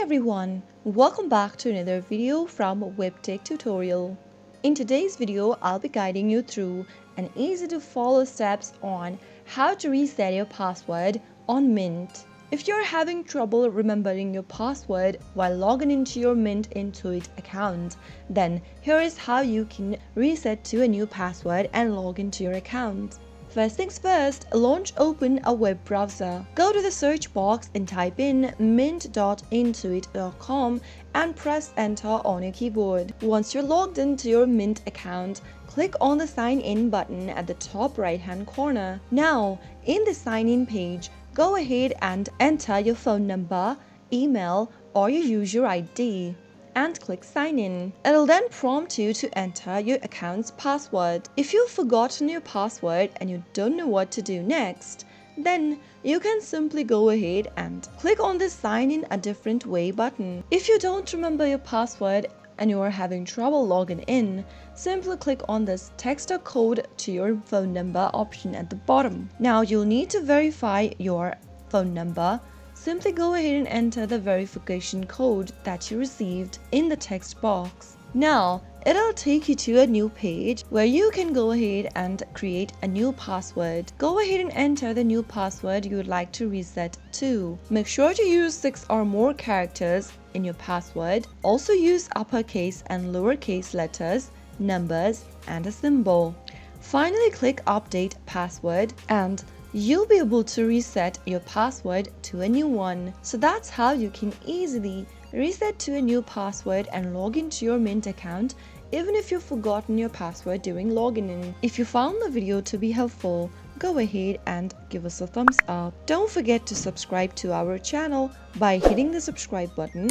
everyone, welcome back to another video from Webtech Tutorial. In today's video, I'll be guiding you through an easy to follow steps on how to reset your password on Mint. If you're having trouble remembering your password while logging into your Mint Intuit account, then here is how you can reset to a new password and log into your account. First things first, open a web browser. Go to the search box and type in mint.intuit.com and press enter on your keyboard. Once you're logged into your Mint account, click on the sign in button at the top right hand corner. Now, in the sign in page, go ahead and enter your phone number, email, or your user ID and click sign in. It'll then prompt you to enter your account's password. If you've forgotten your password and you don't know what to do next, then you can simply go ahead and click on the sign in a different way button. If you don't remember your password and you are having trouble logging in, simply click on this text or code to your phone number option at the bottom. Now you'll need to verify your phone number. Simply go ahead and enter the verification code that you received in the text box. Now, it'll take you to a new page where you can go ahead and create a new password. Go ahead and enter the new password you would like to reset to. Make sure to use 6 or more characters in your password. Also use uppercase and lowercase letters, numbers, and a symbol. Finally, click Update Password and you'll be able to reset your password to a new one. So that's how you can easily reset to a new password and log into your Mint account even if you've forgotten your password during logging in. If you found the video to be helpful, go ahead and give us a thumbs up. Don't forget to subscribe to our channel by hitting the subscribe button.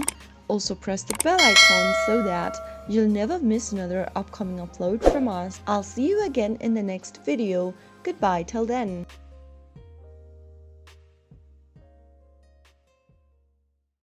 Also press the bell icon so that you'll never miss another upcoming upload from us. I'll see you again in the next video. Goodbye till then.